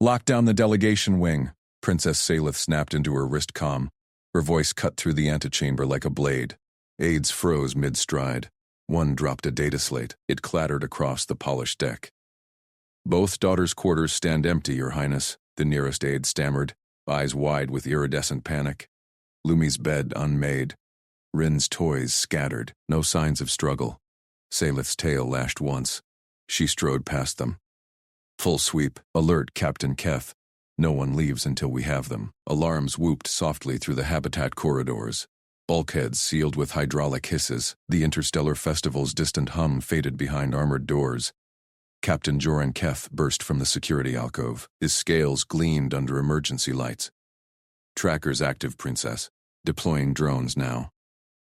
Lock down the delegation wing. Princess Salith snapped into her wrist comm. Her voice cut through the antechamber like a blade. Aides froze mid-stride. One dropped a data slate. It clattered across the polished deck. Both daughters' quarters stand empty, Your Highness, the nearest aide stammered, eyes wide with iridescent panic. Lumi's bed unmade. Rin's toys scattered, no signs of struggle. Salith's tail lashed once. She strode past them. Full sweep, alert Captain Keth. No one leaves until we have them. Alarms whooped softly through the habitat corridors. Bulkheads sealed with hydraulic hisses. The interstellar festival's distant hum faded behind armored doors. Captain Joran Keth burst from the security alcove. His scales gleamed under emergency lights. Trackers active, Princess. Deploying drones now.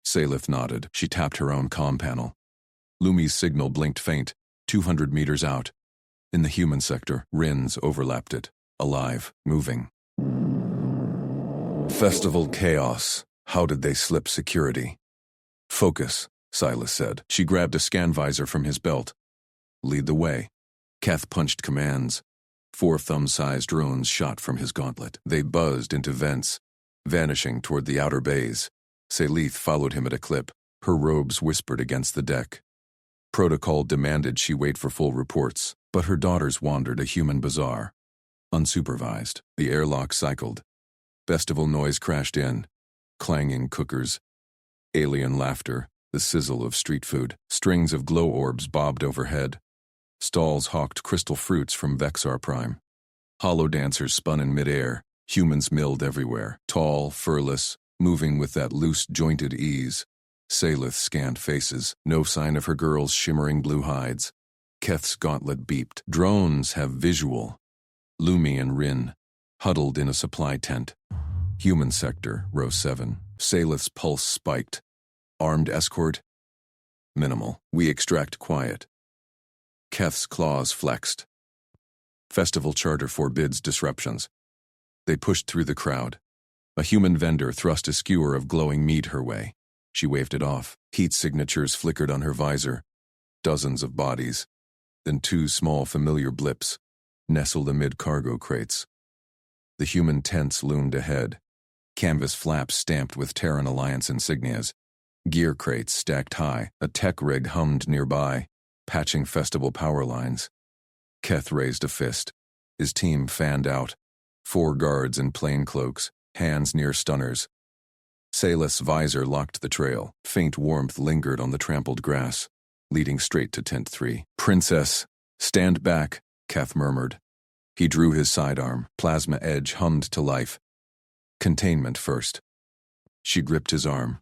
Salith nodded. She tapped her own comm panel. Lumi's signal blinked faint, 200 meters out. In the human sector, Rin's overlapped it. Alive, moving. Festival chaos. How did they slip security? Focus, Silas said. She grabbed a scan visor from his belt. Lead the way. Keth punched commands. 4 thumb-sized drones shot from his gauntlet. They buzzed into vents, vanishing toward the outer bays. Salith followed him at a clip. Her robes whispered against the deck. Protocol demanded she wait for full reports, but her daughters wandered a human bazaar. Unsupervised, the airlock cycled. Festival noise crashed in. Clanging cookers. Alien laughter, the sizzle of street food. Strings of glow orbs bobbed overhead. Stalls hawked crystal fruits from Vexar Prime. Hollow dancers spun in midair. Humans milled everywhere, tall, furless, moving with that loose-jointed ease. Salith scanned faces, no sign of her girls' shimmering blue hides. Keth's gauntlet beeped. Drones have visual. Lumi and Rin, huddled in a supply tent. Human sector, row 7. Salith's pulse spiked. Armed escort? Minimal. We extract quiet. Keth's claws flexed. Festival charter forbids disruptions. They pushed through the crowd. A human vendor thrust a skewer of glowing meat her way. She waved it off. Heat signatures flickered on her visor. Dozens of bodies. Then 2 small familiar blips, nestled amid cargo crates. The human tents loomed ahead. Canvas flaps stamped with Terran Alliance insignias. Gear crates stacked high. A tech rig hummed nearby, patching festival power lines. Keth raised a fist. His team fanned out. 4 guards in plain cloaks, hands near stunners. Salith's visor locked the trail. Faint warmth lingered on the trampled grass, leading straight to Tent 3. Princess, stand back, Keth murmured. He drew his sidearm. Plasma edge hummed to life. Containment first. She gripped his arm.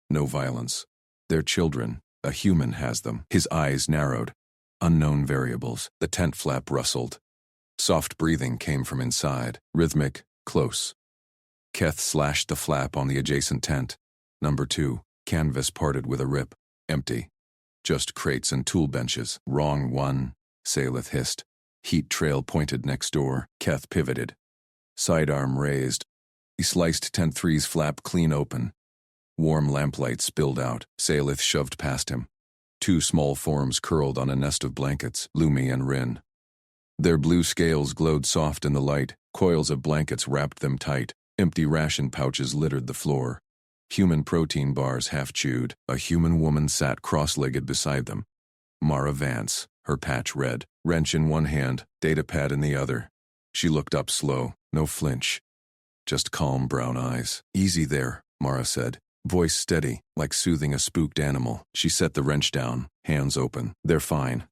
No violence. They're children. A human has them. His eyes narrowed. Unknown variables. The tent flap rustled. Soft breathing came from inside. Rhythmic, close. Keth slashed the flap on the adjacent tent. Number 2. Canvas parted with a rip. Empty. Just crates and tool benches. Wrong one, Salith hissed. Heat trail pointed next door. Keth pivoted. Sidearm raised. He sliced Tent 3's flap clean open. Warm lamplight spilled out. Salith shoved past him. 2 small forms curled on a nest of blankets, Lumi and Rin. Their blue scales glowed soft in the light. Coils of blankets wrapped them tight. Empty ration pouches littered the floor. Human protein bars half chewed. A human woman sat cross-legged beside them. Mara Vance, her patch red, wrench in one hand, datapad in the other. She looked up slow, no flinch. Just calm brown eyes. Easy there, Mara said. Voice steady, like soothing a spooked animal. She set the wrench down, hands open. They're fine.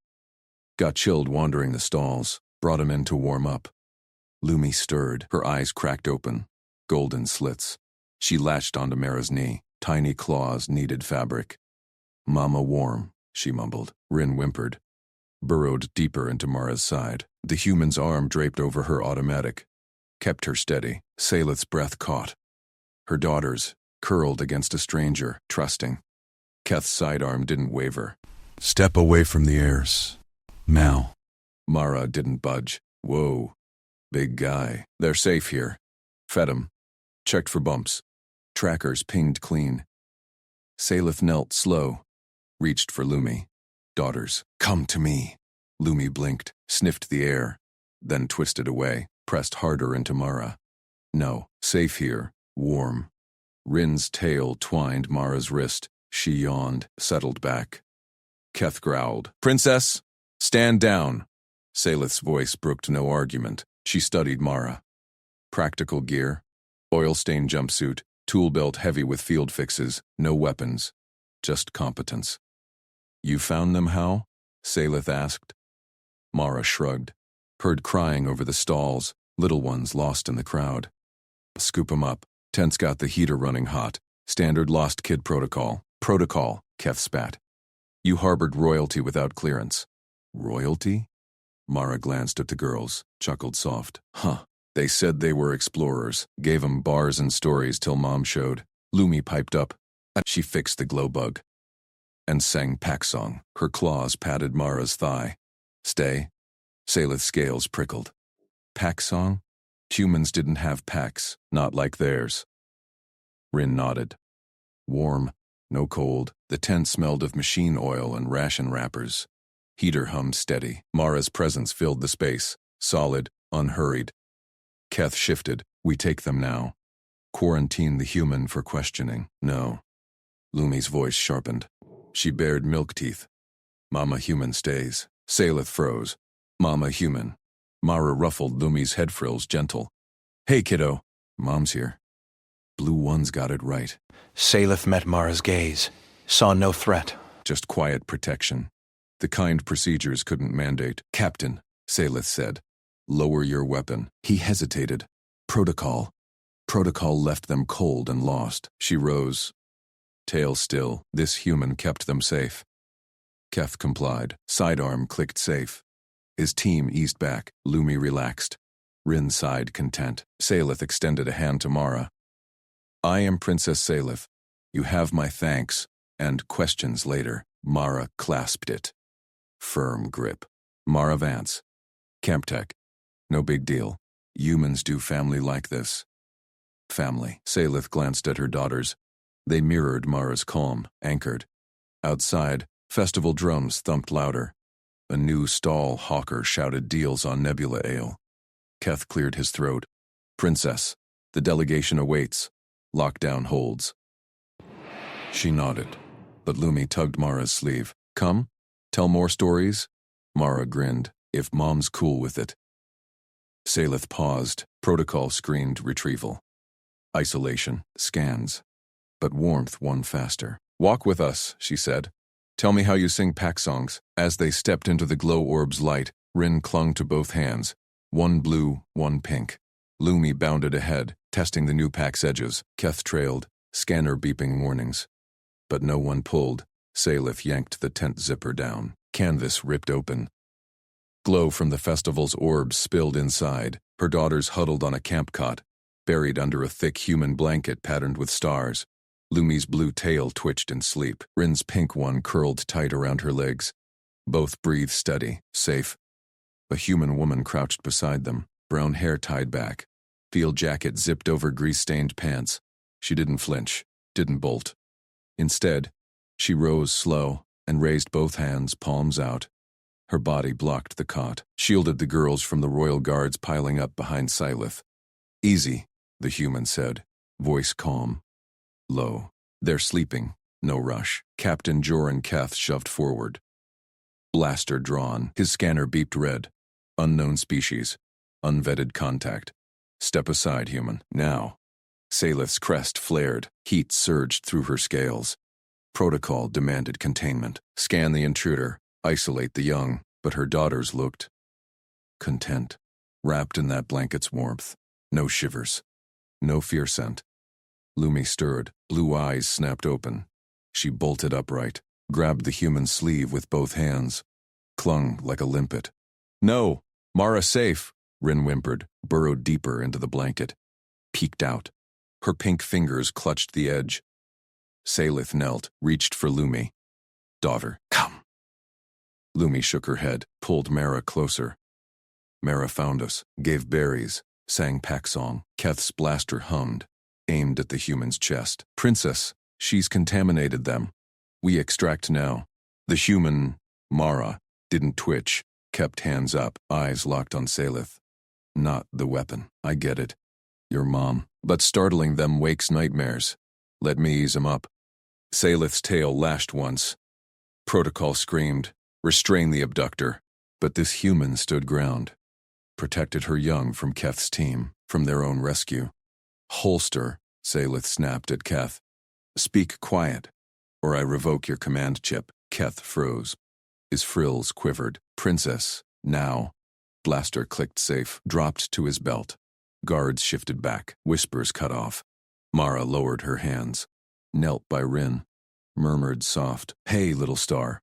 Got chilled wandering the stalls. Brought him in to warm up. Lumi stirred, her eyes cracked open. Golden slits. She latched onto Mara's knee. Tiny claws kneaded fabric. Mama warm, she mumbled. Rin whimpered. Burrowed deeper into Mara's side. The human's arm draped over her automatic. Kept her steady. Salith's breath caught. Her daughters, curled against a stranger, trusting. Keth's sidearm didn't waver. Step away from the heirs. Now. Mara didn't budge. Whoa. Big guy. They're safe here. Fed 'em. Checked for bumps. Trackers pinged clean. Salith knelt slow. Reached for Lumi. Daughters, come to me. Lumi blinked, sniffed the air, then twisted away. pressed harder into Mara. No, safe here, warm. Rin's tail twined Mara's wrist. She yawned, settled back. Keth growled, "Princess, stand down." Salith's voice brooked no argument. She studied Mara. Practical gear, oil-stained jumpsuit, tool belt heavy with field fixes, no weapons, just competence. "You found them how?" Salith asked. Mara shrugged. "Heard crying over the stalls, little ones lost in the crowd. Scoop 'em up. Tent's got the heater running hot. Standard lost kid protocol." "Protocol," Keth spat. "You harbored royalty without clearance." "Royalty?" Mara glanced at the girls, chuckled soft. "Huh. They said they were explorers. Gave 'em bars and stories till Mom showed." Lumi piped up. She fixed the glow bug and sang pack song. Her claws patted Mara's thigh. "Stay." Salith's scales prickled. "Pack song?" "Humans didn't have packs, not like theirs." Rin nodded. Warm, no cold. The tent smelled of machine oil and ration wrappers. Heater hummed steady. Mara's presence filled the space, solid, unhurried. Keth shifted. "We take them now. Quarantine the human for questioning." "No." Lumi's voice sharpened. She bared milk teeth. "Mama human stays." Salith froze. "Mama human." Mara ruffled Lumi's head frills gentle. "Hey, kiddo. Mom's here." Blue One's got it right. Salith met Mara's gaze, saw no threat. Just quiet protection. The kind procedures couldn't mandate. "Captain," Salith said, "lower your weapon." He hesitated. "Protocol." Protocol left them cold and lost." She rose. Tail still, this human kept them safe. Keth complied. Sidearm clicked safe. His team eased back. Lumi relaxed. Rin sighed content. Salith extended a hand to Mara. "I am Princess Salith. You have my thanks, and questions later." Mara clasped it. Firm grip. "Mara Vance. Camp Tech. No big deal. Humans do family like this." "Family." Salith glanced at her daughters. They mirrored Mara's calm, anchored. Outside, festival drums thumped louder. A new stall hawker shouted deals on Nebula Ale. Keth cleared his throat. "Princess, the delegation awaits. Lockdown holds." She nodded, but Lumi tugged Mara's sleeve. "Come? Tell more stories?" Mara grinned. "If Mom's cool with it." Salith paused. Protocol screened retrieval. Isolation, scans. But warmth won faster. "Walk with us," she said. "Tell me how you sing pack songs." As they stepped into the glow orb's light, Rin clung to both hands. One blue, one pink. Lumi bounded ahead, testing the new pack's edges. Keth trailed, scanner beeping warnings. But no one pulled. Salith yanked the tent zipper down. Canvas ripped open. Glow from the festival's orbs spilled inside. Her daughters huddled on a camp cot, buried under a thick human blanket patterned with stars. Lumi's blue tail twitched in sleep. Rin's pink one curled tight around her legs. Both breathed steady, safe. A human woman crouched beside them, brown hair tied back. Field jacket zipped over grease-stained pants. She didn't flinch, didn't bolt. Instead, she rose slow and raised both hands, palms out. Her body blocked the cot, shielded the girls from the royal guards piling up behind Salith. "Easy," the human said, voice calm. Low. "They're sleeping. No rush." Captain Joran Keth shoved forward. Blaster drawn. His scanner beeped red. Unknown species. Unvetted contact. "Step aside, human. Now." Salith's crest flared. Heat surged through her scales. Protocol demanded containment. Scan the intruder. Isolate the young. But her daughters looked content, wrapped in that blanket's warmth. No shivers. No fear scent. Lumi stirred. Blue eyes snapped open. She bolted upright, grabbed the human's sleeve with both hands, clung like a limpet. "No! Mara safe!" Rin whimpered, burrowed deeper into the blanket. Peeked out. Her pink fingers clutched the edge. Salith knelt, reached for Lumi. "Daughter, come." Lumi shook her head, pulled Mara closer. Mara found us, gave berries, sang pack song. Keth's blaster hummed, aimed at the human's chest. "Princess, she's contaminated them. We extract now." The human, Mara, didn't twitch, kept hands up, eyes locked on Salith. Not the weapon. I get it. Your mom. But startling them wakes nightmares. Let me ease him up. Salith's tail lashed once. Protocol screamed, restrain the abductor. But this human stood ground. Protected her young from Keth's team, from their own rescue. Holster, Salith snapped at Keth. Speak quiet, or I revoke your command chip. Keth froze. His frills quivered. Princess, now. Blaster clicked safe, dropped to his belt. Guards shifted back, whispers cut off. Mara lowered her hands. Knelt by Rin. Murmured soft, hey, little star.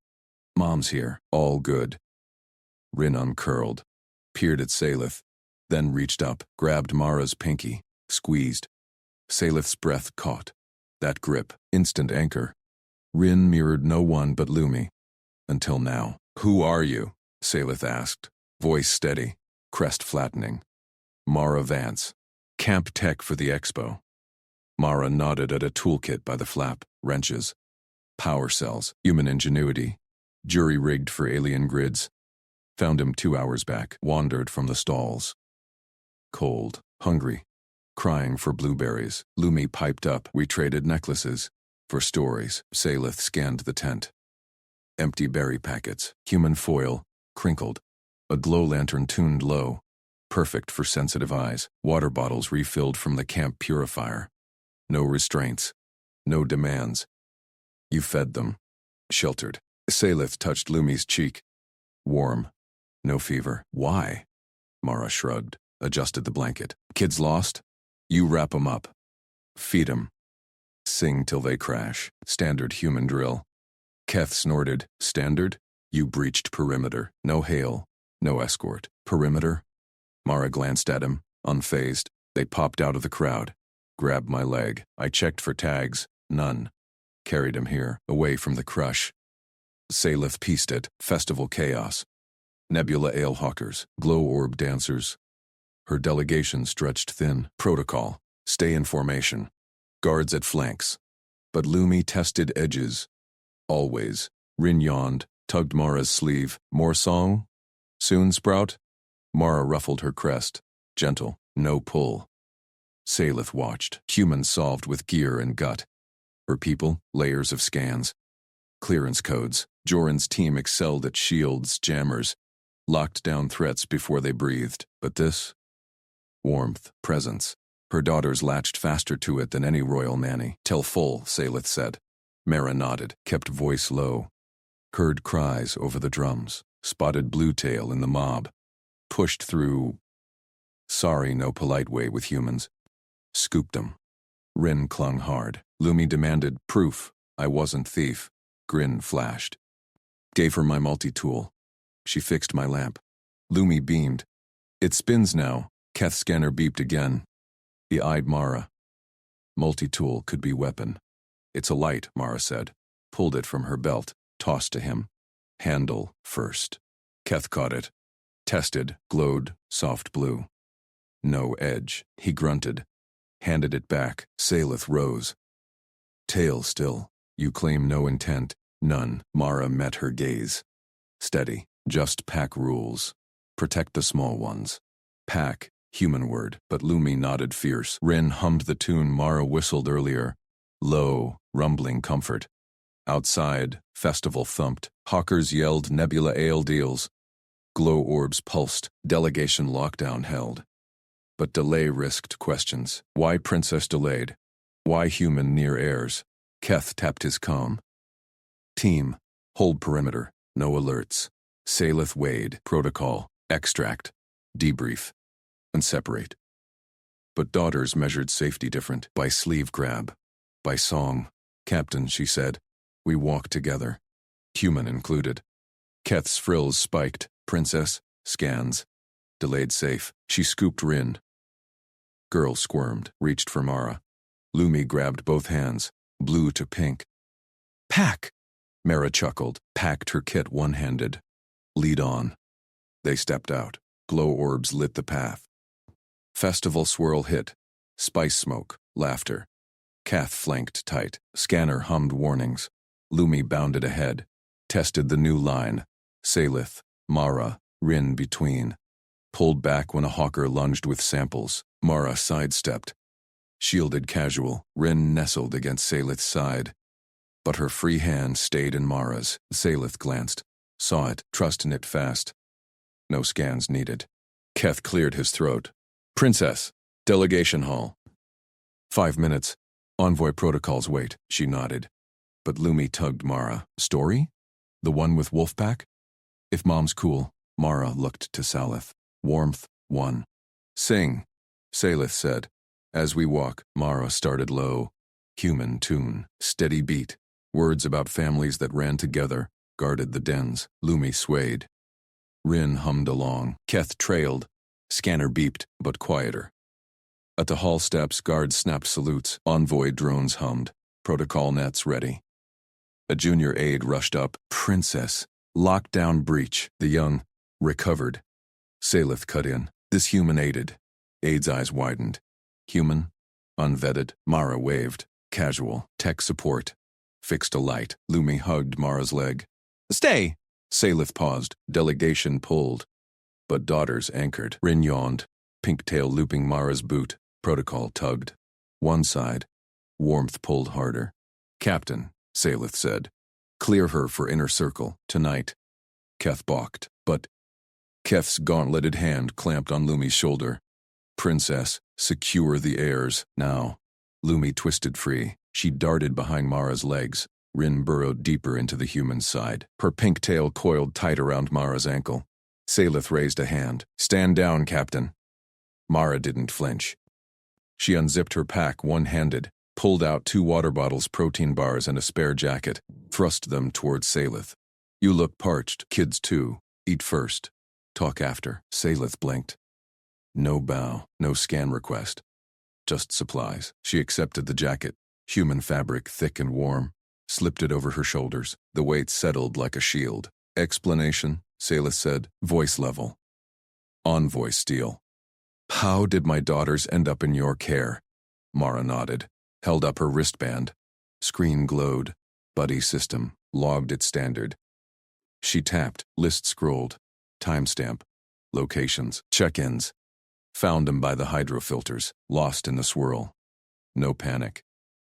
Mom's here, all good. Rin uncurled, peered at Salith, then reached up, grabbed Mara's pinky, squeezed. Salith's breath caught. That grip, instant anchor. Rin mirrored no one but Lumi. Until now. Who are you? Salith asked, voice steady, crest flattening. Mara Vance. Camp tech for the expo. Mara nodded at a toolkit by the flap, wrenches. Power cells, human ingenuity. Jury-rigged for alien grids. Found him 2 hours back, wandered from the stalls. Cold, hungry, crying for blueberries. Lumi piped up. We traded necklaces. For stories, Salith scanned the tent. Empty berry packets, human foil, crinkled. A glow lantern tuned low. Perfect for sensitive eyes. Water bottles refilled from the camp purifier. No restraints. No demands. You fed them. Sheltered. Salith touched Lumi's cheek. Warm. No fever. Why? Mara shrugged, adjusted the blanket. Kids lost? You wrap 'em up. Feed 'em. Sing till they crash. Standard human drill. Keth snorted. Standard? You breached perimeter. No hail. No escort. Perimeter? Mara glanced at him, unfazed. They popped out of the crowd. Grabbed my leg. I checked for tags. None. Carried him here, away from the crush. Salith pieced it. Festival chaos. Nebula alehawkers. Glow orb dancers. Her delegation stretched thin. Protocol. Stay in formation. Guards at flanks. But Lumi tested edges. Always. Rin yawned, tugged Mara's sleeve. More song? Soon, Sprout? Mara ruffled her crest. Gentle. No pull. Salith watched. Humans solved with gear and gut. Her people, layers of scans. Clearance codes. Joran's team excelled at shields, jammers. Locked down threats before they breathed. But this? Warmth, presence. Her daughters latched faster to it than any royal nanny. Till full, Salith said. Mara nodded, kept voice low. Heard cries over the drums. Spotted Bluetail in the mob. Pushed through. Sorry, no polite way with humans. Scooped them. Rin clung hard. Lumi demanded proof. I wasn't thief. Grin flashed. Gave her my multi-tool. She fixed my lamp. Lumi beamed. It spins now. Keth's scanner beeped again. He eyed Mara. Multi-tool could be weapon. It's a light, Mara said. Pulled it from her belt. Tossed to him. Handle first. Keth caught it. Tested, glowed, soft blue. No edge. He grunted. Handed it back. Salith rose. Tail still. You claim no intent. None. Mara met her gaze. Steady. Just pack rules. Protect the small ones. Pack. Human word. But Lumi nodded fierce. Rin hummed the tune Mara whistled earlier. Low, rumbling comfort. Outside, festival thumped. Hawkers yelled Nebula ale deals. Glow orbs pulsed. Delegation lockdown held. But delay risked questions. Why princess delayed? Why human near heirs? Keth tapped his comm. Team. Hold perimeter. No alerts. Salith Wade. Protocol. Extract. Debrief. And separate. But daughters measured safety different. By sleeve grab. By song. Captain, she said. We walk together. Human included. Keth's frills spiked. Princess. Scans. Delayed safe. She scooped Rin. Girl squirmed. Reached for Mara. Lumi grabbed both hands. Blue to pink. Pack! Mara chuckled. Packed her kit one-handed. Lead on. They stepped out. Glow orbs lit the path. Festival swirl hit. Spice smoke. Laughter. Keth flanked tight. Scanner hummed warnings. Lumi bounded ahead. Tested the new line. Salith. Mara. Rin between. pulled back when a hawker lunged with samples. Mara sidestepped. Shielded casual, Rin nestled against Salith's side. But her free hand stayed in Mara's. Salith glanced, saw it, trust knit fast. No scans needed. Keth cleared his throat. Princess, delegation hall. 5 minutes. Envoy protocols wait, she nodded. But Lumi tugged Mara. Story? The one with Wolfpack? If Mom's cool, Mara looked to Salith. Warmth, 1. Sing, Salith said. As we walk, Mara started low. Human tune, steady beat. Words about families that ran together, guarded the dens. Lumi swayed. Rin hummed along. Keth trailed. Scanner beeped, but quieter. At the hall steps, guards snapped salutes. Envoy drones hummed. Protocol nets ready. A junior aide rushed up. Princess. Lockdown breach. The young recovered. Salith cut in. This human aided. Aide's eyes widened. Human. Unvetted. Mara waved. Casual. Tech support. Fixed a light. Lumi hugged Mara's leg. Stay! Salith paused. Delegation pulled. But daughters anchored. Rin yawned. Pink tail looping Mara's boot. Protocol tugged. One side. Warmth pulled harder. Captain, Salith said. Clear her for inner circle, tonight. Keth balked, but Keth's gauntleted hand clamped on Lumi's shoulder. Princess, secure the heirs, now. Lumi twisted free. She darted behind Mara's legs. Rin burrowed deeper into the human side. Her pink tail coiled tight around Mara's ankle. Salith raised a hand. Stand down, Captain. Mara didn't flinch. She unzipped her pack one-handed, pulled out 2 water bottles, protein bars, and a spare jacket, thrust them towards Salith. You look parched, kids too. Eat first. Talk after. Salith blinked. No bow, no scan request. Just supplies. She accepted the jacket, human fabric, thick and warm, slipped it over her shoulders. The weight settled like a shield. Explanation, Salith said, voice level. Envoy steel. How did my daughters end up in your care? Mara nodded, held up her wristband. Screen glowed. Buddy system, logged its standard. She tapped, list scrolled. Timestamp. Locations, check-ins. Found him by the hydrofilters, lost in the swirl. No panic.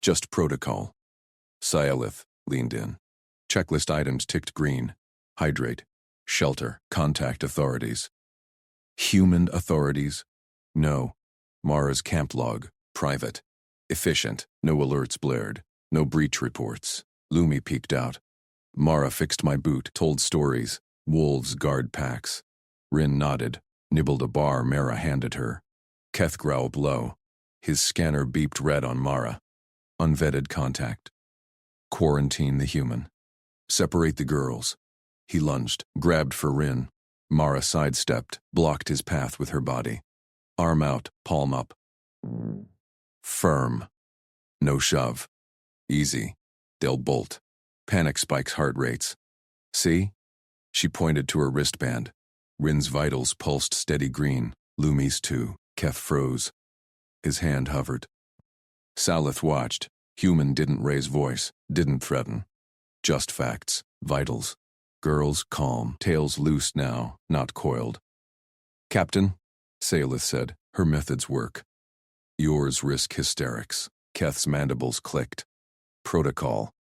Just protocol. Salith leaned in. Checklist items ticked green. Hydrate. Shelter. Contact authorities. Human authorities? No. Mara's camp log. Private. Efficient. No alerts blared. No breach reports. Lumi peeked out. Mara fixed my boot, told stories. Wolves guard packs. Rin nodded, nibbled a bar Mara handed her. Keth growled low. His scanner beeped red on Mara. Unvetted contact. Quarantine the human. Separate the girls. He lunged, grabbed for Rin. Mara sidestepped, blocked his path with her body. Arm out, palm up. Firm. No shove. Easy. They'll bolt. Panic spikes heart rates. See? She pointed to her wristband. Rin's vitals pulsed steady green. Lumi's too. Keth froze. His hand hovered. Salith watched. Human didn't raise voice, didn't threaten. Just facts. Vitals. Girls calm, tails loose now, not coiled. Captain, Salith said, her methods work. Yours risk hysterics. Keth's mandibles clicked. Protocol.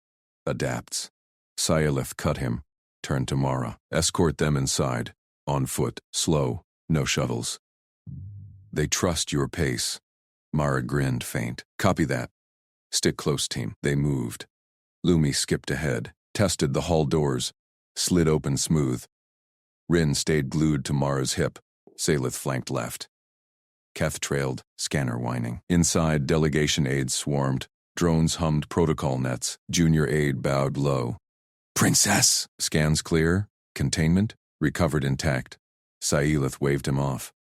Adapts. Salith cut him. Turned to Mara. Escort them inside. On foot. Slow. No shuttles. They trust your pace. Mara grinned faint. Copy that. Stick close, team. They moved. Lumi skipped ahead. Tested the hall doors. Slid open smooth. Rin stayed glued to Mara's hip. Salith flanked left. Keth trailed, scanner whining. Inside, delegation aides swarmed. Drones hummed protocol nets. Junior aide bowed low. Princess! Scans clear. Containment. Recovered intact. Salith waved him off.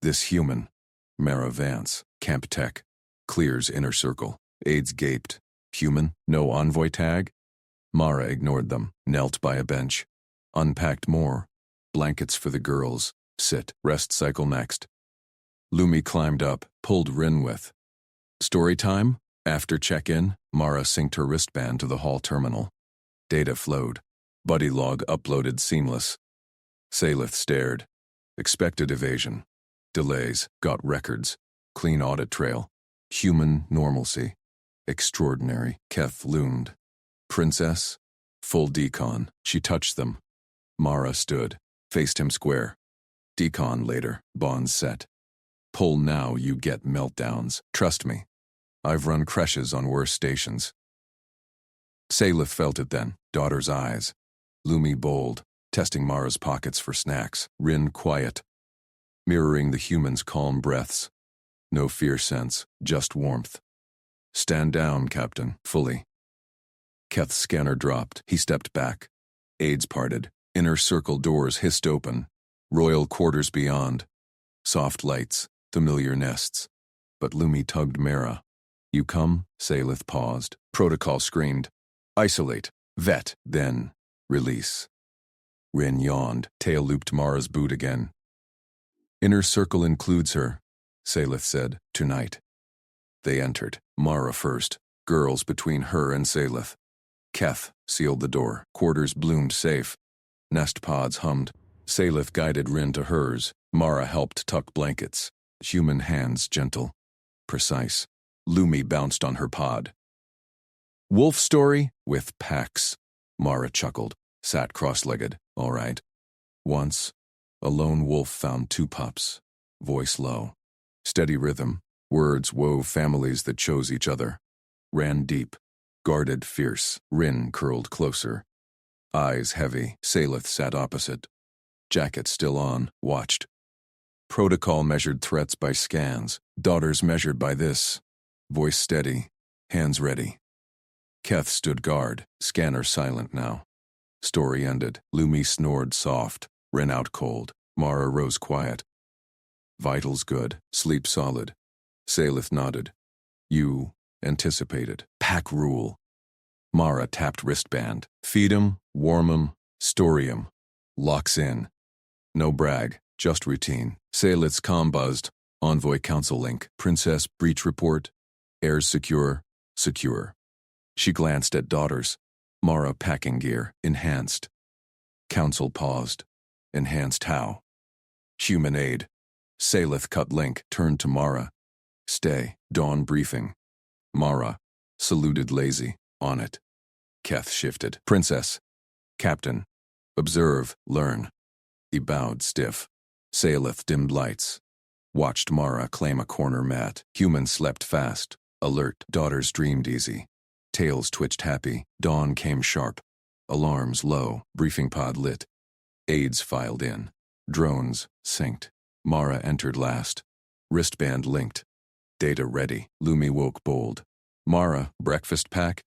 This human. Mara Vance. Camp Tech. Clears inner circle. Aides gaped. Human? No envoy tag? Mara ignored them. Knelt by a bench. Unpacked more. Blankets for the girls. Sit. Rest cycle next. Lumi climbed up. Pulled Rin with. Story time? After check-in, Mara synced her wristband to the hall terminal. Data flowed. Buddy log uploaded seamless. Salith stared. Expected evasion. Delays. Got records. Clean audit trail. Human normalcy. Extraordinary. Keth loomed. Princess? Full decon. She touched them. Mara stood. Faced him square. Decon later. Bonds set. Pull now, you get meltdowns. Trust me. I've run creches on worse stations. Salith felt it then. Daughter's eyes. Lumi bold. Testing Mara's pockets for snacks. Rin quiet. Mirroring the human's calm breaths. No fear sense, just warmth. Stand down, Captain, fully. Keth's scanner dropped. He stepped back. Aids parted. Inner circle doors hissed open. Royal quarters beyond. Soft lights, familiar nests. But Lumi tugged Mara. You come? Salith paused. Protocol screamed. Isolate. Vet. Then. Release. Rin yawned. Tail looped Mara's boot again. Inner circle includes her, Salith said. Tonight. They entered. Mara first. Girls between her and Salith. Keth sealed the door. Quarters bloomed safe. Nest pods hummed. Salith guided Rin to hers. Mara helped tuck blankets. Human hands gentle. Precise. Lumi bounced on her pod. Wolf story? With packs. Mara chuckled. Sat cross-legged. All right. Once, a lone wolf found 2 pups. Voice low. Steady rhythm. Words wove families that chose each other. Ran deep. Guarded fierce. Rin curled closer. Eyes heavy. Salith sat opposite. Jacket still on. Watched. Protocol measured threats by scans. Daughters measured by this. Voice steady. Hands ready. Keth stood guard. Scanner silent now. Story ended. Lumi snored soft. Ran out cold. Mara rose quiet. Vitals good. Sleep solid. Salith nodded. You anticipated. Pack rule. Mara tapped wristband. Feed 'em, warm 'em, story 'em. Locks in. No brag, just routine. Salith's comm buzzed. Envoy council link. Princess breach report. Heirs secure. Secure. She glanced at daughters. Mara packing gear. Enhanced. Council paused. Enhanced how? Human aid. Salith cut link. Turned to Mara. Stay. Dawn briefing. Mara. Saluted lazy. On it. Keth shifted. Princess. Captain. Observe. Learn. He bowed stiff. Salith dimmed lights. Watched Mara claim a corner mat. Human slept fast. Alert. Daughters dreamed easy. Tails twitched happy. Dawn came sharp. Alarms low. Briefing pod lit. Aids filed in. Drones synced. Mara entered last. Wristband linked. Data ready. Lumi woke bold. Mara, breakfast pack?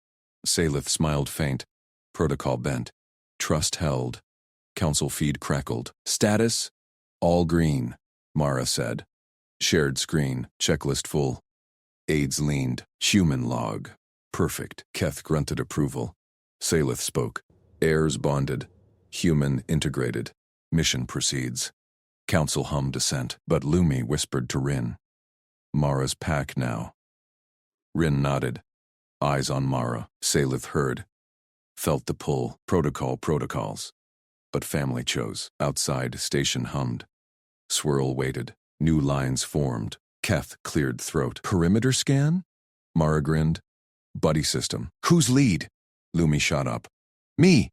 Salith smiled faint. Protocol bent. Trust held. Council feed crackled. Status? All green, Mara said. Shared screen. Checklist full. Aids leaned. Human log. Perfect. Keth grunted approval. Salith spoke. Heirs bonded. Human integrated. Mission proceeds. Council hummed assent, but Lumi whispered to Rin. Mara's pack now. Rin nodded. Eyes on Mara. Salith heard. Felt the pull. Protocols. But family chose. Outside, station hummed. Swirl waited. New lines formed. Keth cleared throat. Perimeter scan? Mara grinned. Buddy system. Who's lead? Lumi shot up. Me.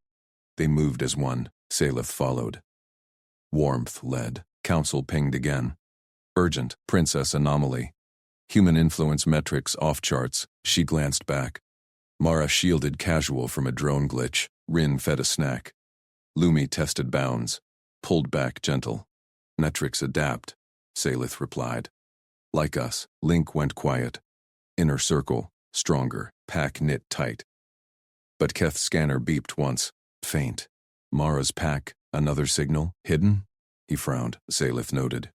They moved as one. Salith followed. Warmth led. Council pinged again. Urgent. Princess anomaly. Human influence metrics off charts. She glanced back. Mara shielded casual from a drone glitch. Rin fed a snack. Lumi tested bounds. Pulled back gentle. Metrics adapt, Salith replied. Like us, Link went quiet. Inner circle, stronger, pack knit tight. But Keth's scanner beeped once. Faint. Mara's pack, another signal, hidden? He frowned. Salith noted.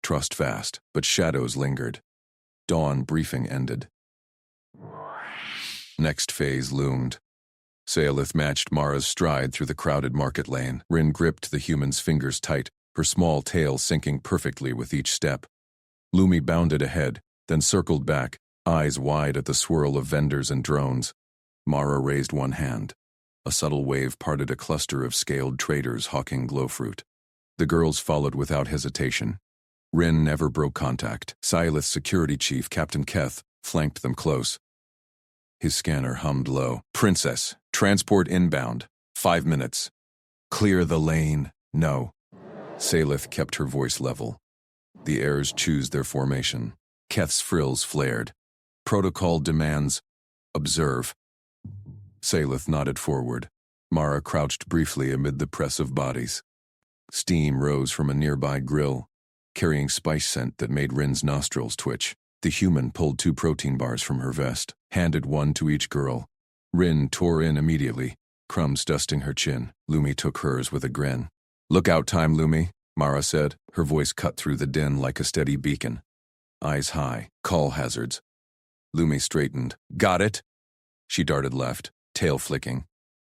Trust fast, but shadows lingered. Dawn briefing ended. Next phase loomed. Salith matched Mara's stride through the crowded market lane. Rin gripped the human's fingers tight, her small tail syncing perfectly with each step. Lumi bounded ahead, then circled back, eyes wide at the swirl of vendors and drones. Mara raised one hand. A subtle wave parted a cluster of scaled traders hawking glowfruit. The girls followed without hesitation. Rin never broke contact. Silith's security chief, Captain Keth, flanked them close. His scanner hummed low. Princess, transport inbound. 5 minutes. Clear the lane. No. Salith kept her voice level. The heirs choose their formation. Keth's frills flared. Protocol demands. Observe. Salith nodded forward. Mara crouched briefly amid the press of bodies. Steam rose from a nearby grill, carrying spice scent that made Rin's nostrils twitch. The human pulled 2 protein bars from her vest, handed one to each girl. Rin tore in immediately, crumbs dusting her chin. Lumi took hers with a grin. Lookout time, Lumi, Mara said, her voice cut through the din like a steady beacon. Eyes high, call hazards. Lumi straightened. Got it? She darted left, tail flicking.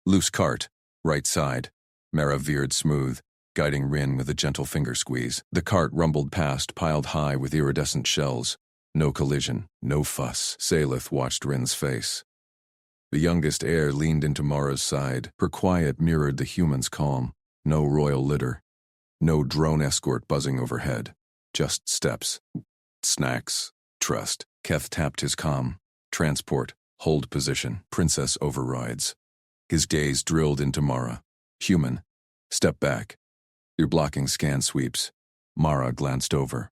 Loose cart, right side. Mara veered smooth, guiding Rin with a gentle finger squeeze. The cart rumbled past, piled high with iridescent shells. No collision, no fuss. Salith watched Rin's face. The youngest heir leaned into Mara's side. Her quiet mirrored the human's calm. No royal litter. No drone escort buzzing overhead. Just steps. Snacks. Trust. Keth tapped his comm. Transport. Hold position. Princess overrides. His gaze drilled into Mara. Human. Step back. You're blocking scan sweeps. Mara glanced over.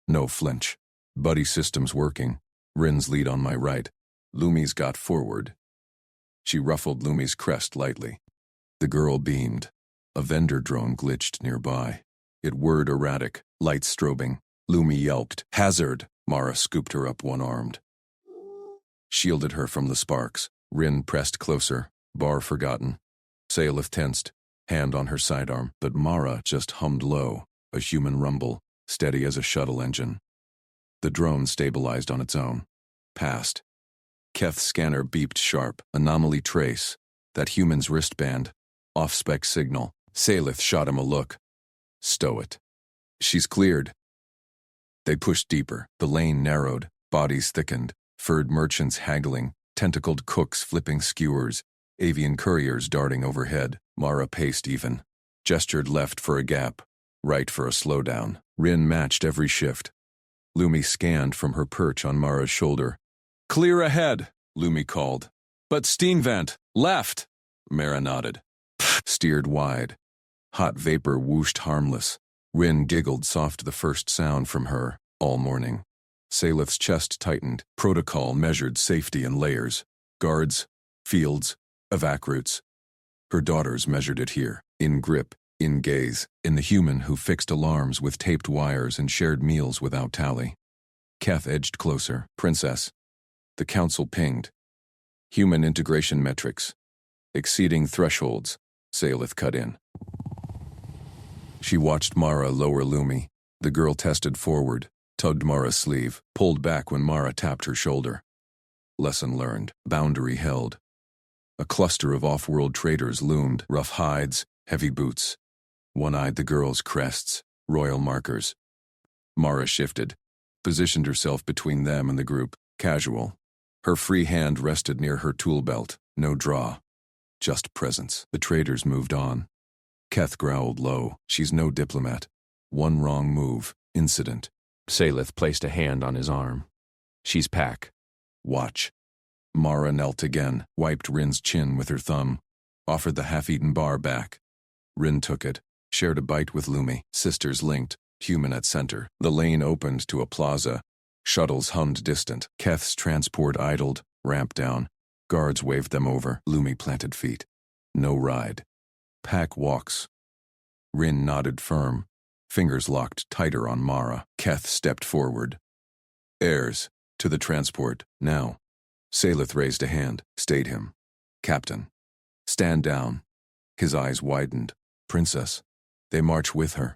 No flinch. Buddy systems working. Rin's lead on my right. Lumi's got forward. She ruffled Lumi's crest lightly. The girl beamed. A vendor drone glitched nearby. It whirred erratic, lights strobing. Lumi yelped. Hazard! Mara scooped her up one-armed. Shielded her from the sparks. Rin pressed closer, bar forgotten. Salith tensed, hand on her sidearm, but Mara just hummed low, a human rumble, steady as a shuttle engine. The drone stabilized on its own. Passed. Keth's scanner beeped sharp. Anomaly trace. That human's wristband. Off-spec signal. Salith shot him a look. Stow it. She's cleared. They pushed deeper. The lane narrowed. Bodies thickened. Furred merchants haggling. Tentacled cooks flipping skewers. Avian couriers darting overhead. Mara paced even. Gestured left for a gap. Right for a slowdown. Rin matched every shift. Lumi scanned from her perch on Mara's shoulder. Clear ahead, Lumi called. But steam vent, left. Mara nodded. Steered wide. Hot vapor whooshed harmless. Rin giggled soft the first sound from her, all morning. Salith's chest tightened. Protocol measured safety in layers. Guards, fields, evac routes. Her daughters measured it here, in grip, in gaze, in the human who fixed alarms with taped wires and shared meals without tally. Keth edged closer. Princess. The council pinged. Human integration metrics. Exceeding thresholds. Salith cut in. She watched Mara lower Lumi. The girl tested forward, tugged Mara's sleeve, pulled back when Mara tapped her shoulder. Lesson learned. Boundary held. A cluster of off-world traders loomed, rough hides, heavy boots. One-eyed the girls' crests, royal markers. Mara shifted, positioned herself between them and the group, casual. Her free hand rested near her tool belt, no draw. Just presence. The traders moved on. Keth growled low. She's no diplomat. One wrong move. Incident. Salith placed a hand on his arm. She's Pack. Watch. Mara knelt again, wiped Rin's chin with her thumb, offered the half-eaten bar back. Rin took it, shared a bite with Lumi. Sisters linked, human at center. The lane opened to a plaza. Shuttles hummed distant. Keth's transport idled, ramp down. Guards waved them over. Lumi planted feet. No ride. Pack walks. Rin nodded firm, fingers locked tighter on Mara. Keth stepped forward. Heirs, to the transport, now. Salith raised a hand, stayed him. Captain. Stand down. His eyes widened. Princess. They march with her.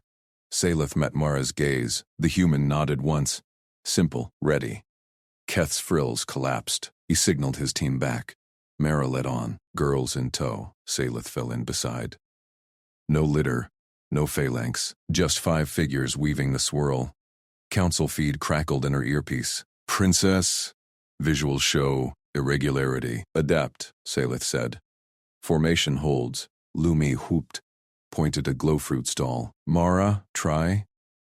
Salith met Mara's gaze. The human nodded once. Simple, ready. Keth's frills collapsed. He signaled his team back. Mara led on, girls in tow. Salith fell in beside. No litter, no phalanx, just 5 figures weaving the swirl. Council feed crackled in her earpiece. Princess. Visuals show irregularity. Adapt, Salith said. Formation holds. Lumi whooped. pointed a glowfruit stall. Mara, try?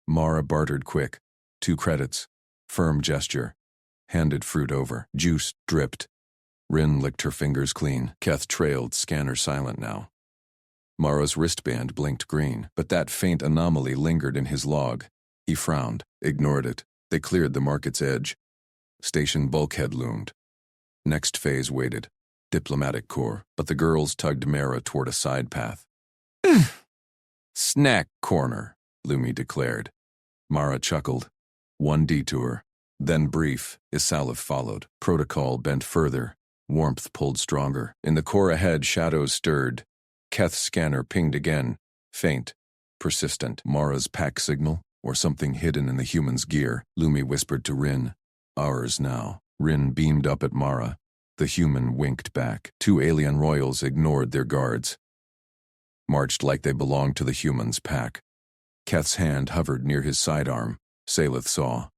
Mara bartered quick. 2 credits. Firm gesture. Handed fruit over. Juice dripped. Rin licked her fingers clean. Keth trailed, scanner silent now. Mara's wristband blinked green, but that faint anomaly lingered in his log. He frowned, ignored it. They cleared the market's edge. Station bulkhead loomed. Next phase waited. Diplomatic corps, but the girls tugged Mara toward a side path. Snack corner, Lumi declared. Mara chuckled. One detour. Then brief, Isalif followed. Protocol bent further. Warmth pulled stronger. In the core ahead, shadows stirred. Keth's scanner pinged again. Faint. Persistent. Mara's pack signal? Or something hidden in the human's gear? Lumi whispered to Rin. Ours now. Rin beamed up at Mara. The human winked back. 2 alien royals ignored their guards. Marched like they belonged to the human's pack. Keth's hand hovered near his sidearm. Salith saw.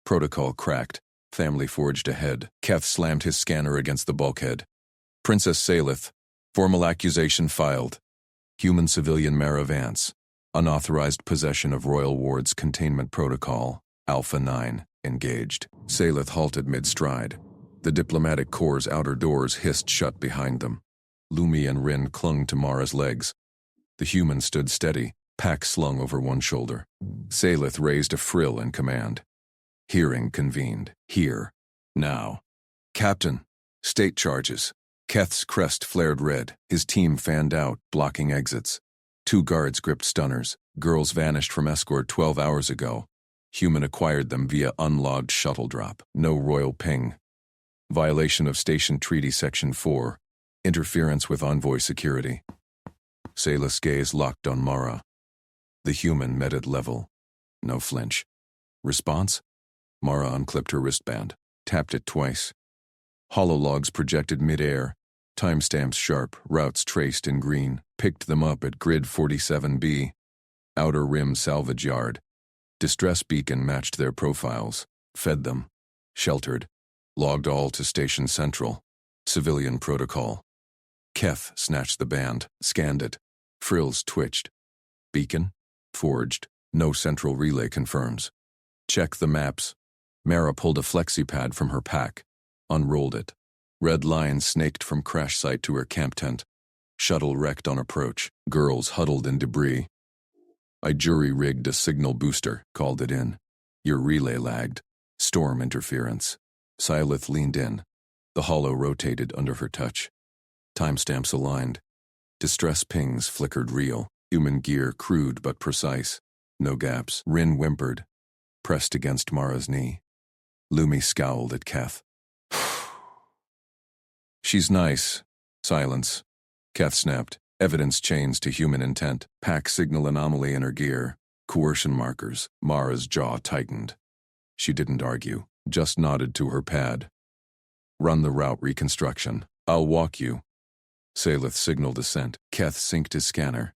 Protocol cracked. Family forged ahead. Keth slammed his scanner against the bulkhead. Princess Salith. Formal accusation filed. Human civilian Mara Vance. Unauthorized possession of Royal Ward's containment protocol. Alpha 9. Engaged. Salith halted mid-stride. The diplomatic corps' outer doors hissed shut behind them. Lumi and Rin clung to Mara's legs. The human stood steady, pack slung over one shoulder. Salith raised a frill in command. Hearing convened. Here. Now. Captain. State charges. Keth's crest flared red. His team fanned out, blocking exits. 2 guards gripped stunners. Girls vanished from escort 12 hours ago. Human acquired them via unlogged shuttle drop. No royal ping. Violation of Station Treaty Section 4. Interference with envoy security. Salith's gaze locked on Mara. The human met at level. No flinch. Response? Mara unclipped her wristband. Tapped it twice. Holologs projected mid-air. Timestamps sharp, routes traced in green. Picked them up at grid 47B. Outer rim salvage yard. Distress beacon matched their profiles. Fed them. Sheltered. Logged all to Station Central. Civilian protocol. Keth snatched the band, scanned it. Frills twitched. Beacon? Forged. No central relay confirms. Check the maps. Mara pulled a flexipad from her pack. Unrolled it. Red lines snaked from crash site to her camp tent. Shuttle wrecked on approach. Girls huddled in debris. I jury-rigged a signal booster, called it in. Your relay lagged. Storm interference. Silith leaned in. The hollow rotated under her touch. Timestamps aligned. Distress pings flickered real. Human gear crude but precise. No gaps. Rin whimpered. Pressed against Mara's knee. Lumi scowled at Keth. She's nice. Silence. Keth snapped. Evidence chains to human intent. Pack signal anomaly in her gear. Coercion markers. Mara's jaw tightened. She didn't argue. Just nodded to her pad. Run the route reconstruction. I'll walk you. Salith signaled ascent. Keth synced his scanner.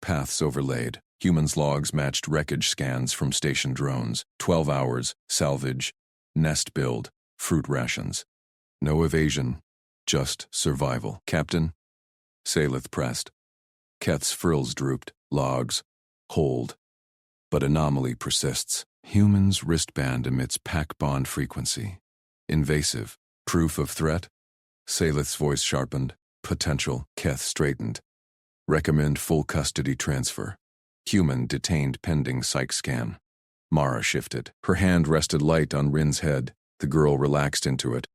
Paths overlaid. Humans' logs matched wreckage scans from station drones. 12 hours. Salvage. Nest build. Fruit rations. No evasion. Just survival. Captain? Salith pressed. Keth's frills drooped. Logs. Hold. But anomaly persists. Human's wristband emits pack bond frequency. Invasive. Proof of threat? Salith's voice sharpened. Potential. Keth straightened. Recommend full custody transfer. Human detained pending psych scan. Mara shifted. Her hand rested light on Rin's head. The girl relaxed into it.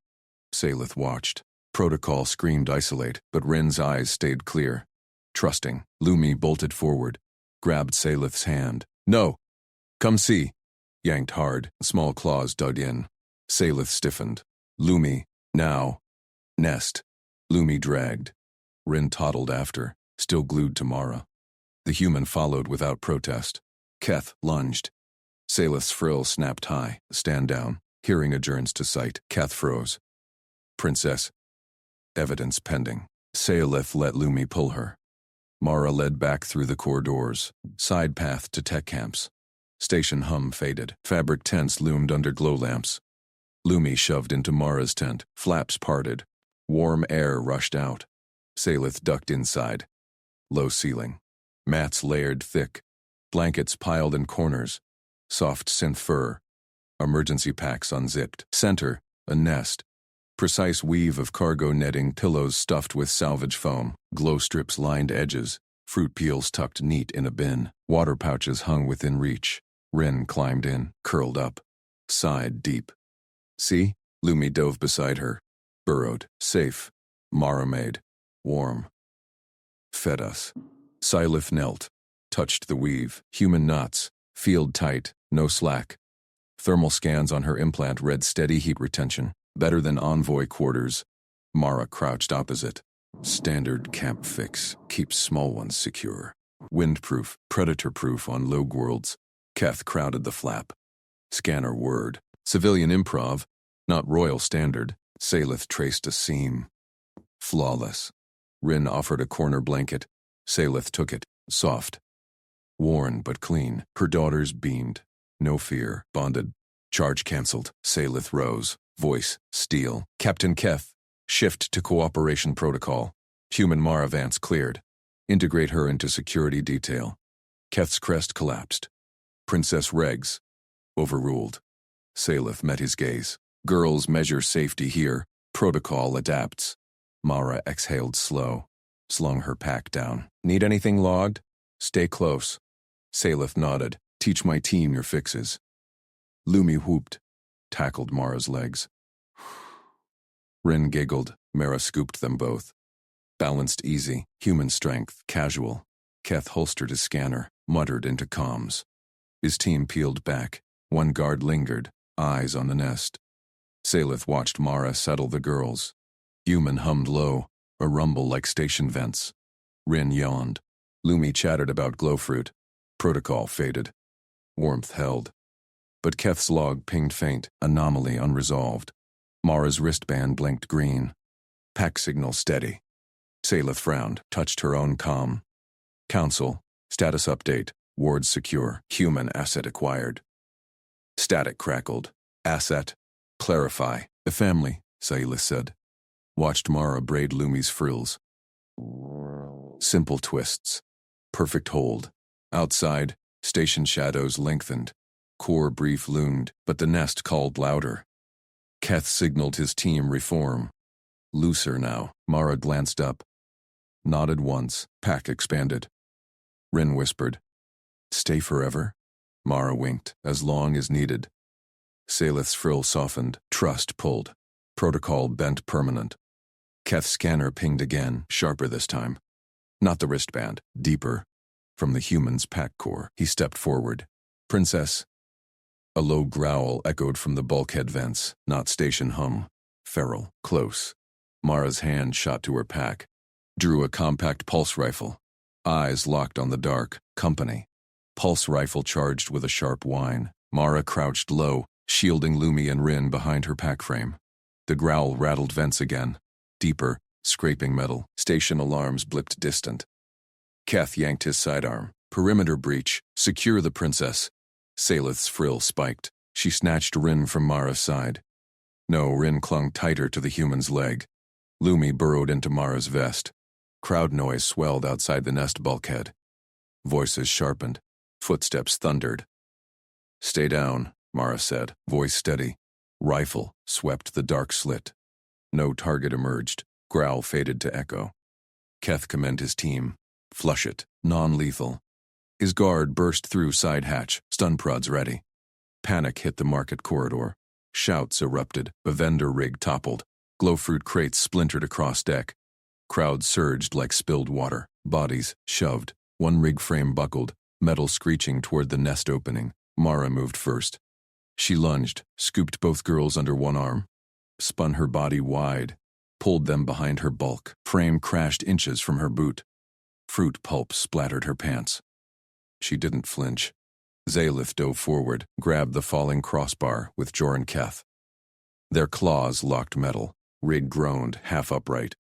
Salith watched. Protocol screamed isolate, but Rin's eyes stayed clear. Trusting. Lumi bolted forward. Grabbed Salith's hand. No! Come see! Yanked hard. Small claws dug in. Salith stiffened. Lumi. Now. Nest. Lumi dragged. Rin toddled after, still glued to Mara. The human followed without protest. Keth lunged. Salith's frill snapped high. Stand down. Hearing adjourns to sight. Keth froze. Princess. Evidence pending. Salith let Lumi pull her. Mara led back through the corridors. Side path to tech camps. Station hum faded. Fabric tents loomed under glow lamps. Lumi shoved into Mara's tent. Flaps parted. Warm air rushed out. Salith ducked inside. Low ceiling. Mats layered thick, blankets piled in corners, soft synth fur, emergency packs unzipped. Center, a nest, precise weave of cargo netting, pillows stuffed with salvage foam, glow strips lined edges, fruit peels tucked neat in a bin, water pouches hung within reach. Rin climbed in, curled up, sighed deep. See? Lumi dove beside her, burrowed, safe. Mara made, warm. Fed us. Sylith knelt, touched the weave, human knots, field tight, no slack. Thermal scans on her implant read steady heat retention, better than envoy quarters. Mara crouched opposite. Standard camp fix, keeps small ones secure. Windproof, predator-proof on low worlds. Keth crowded the flap. Scanner word. Civilian improv, not royal standard. Salith traced a seam. Flawless. Rin offered a corner blanket. Salith took it, soft. Worn but clean. Her daughters beamed. No fear, bonded. Charge cancelled. Salith rose. Voice, steel. Captain Keth, shift to cooperation protocol. Human Mara Vance cleared. Integrate her into security detail. Keth's crest collapsed. Princess Regs, overruled. Salith met his gaze. Girls measure safety here. Protocol adapts. Mara exhaled slow, slung her pack down. Need anything logged? Stay close. Salith nodded. Teach my team your fixes. Lumi whooped, tackled Mara's legs. Rin giggled. Mara scooped them both. Balanced easy, human strength, casual. Keth holstered his scanner, muttered into comms. His team peeled back. One guard lingered, eyes on the nest. Salith watched Mara settle the girls. Human hummed low, a rumble like station vents. Rin yawned. Lumi chattered about glowfruit. Protocol faded. Warmth held. But Keth's log pinged faint, anomaly unresolved. Mara's wristband blinked green. Pack signal steady. Salith frowned, touched her own comm. Council, status update, wards secure, human asset acquired. Static crackled. Asset, clarify. The family, Sayla said. Watched Mara braid Lumi's frills. Simple twists. Perfect hold. Outside, station shadows lengthened. Core brief loomed, but the nest called louder. Keth signaled his team reform. Looser now. Mara glanced up. Nodded once. Pack expanded. Rin whispered, "Stay forever?" Mara winked. "As long as needed." Salith's frill softened. Trust pulled. Protocol bent permanent. Keth's scanner pinged again, sharper this time. Not the wristband, deeper. From the human's pack core, he stepped forward. "Princess." A low growl echoed from the bulkhead vents, not station hum. Feral, close. Mara's hand shot to her pack. Drew a compact pulse rifle. Eyes locked on the dark. Company. Pulse rifle charged with a sharp whine. Mara crouched low, shielding Lumi and Rin behind her pack frame. The growl rattled vents again. Deeper, scraping metal. Station alarms blipped distant. Keth yanked his sidearm. Perimeter breach. Secure the princess. Salith's frill spiked. She snatched Rin from Mara's side. No, Rin clung tighter to the human's leg. Lumi burrowed into Mara's vest. Crowd noise swelled outside the nest bulkhead. Voices sharpened. Footsteps thundered. "Stay down," Mara said, voice steady. Rifle swept the dark slit. No target emerged. Growl faded to echo. Keth commended his team. Flush it. Non-lethal. His guard burst through side hatch, stun prods ready. Panic hit the market corridor. Shouts erupted. A vendor rig toppled. Glowfruit crates splintered across deck. Crowd surged like spilled water. Bodies shoved. One rig frame buckled, metal screeching toward the nest opening. Mara moved first. She lunged, scooped both girls under one arm, spun her body wide, pulled them behind her bulk. Frame crashed inches from her boot. Fruit pulp splattered her pants. She didn't flinch. Zalith dove forward, grabbed the falling crossbar with Jor and Keth. Their claws locked metal. Rig groaned, half upright.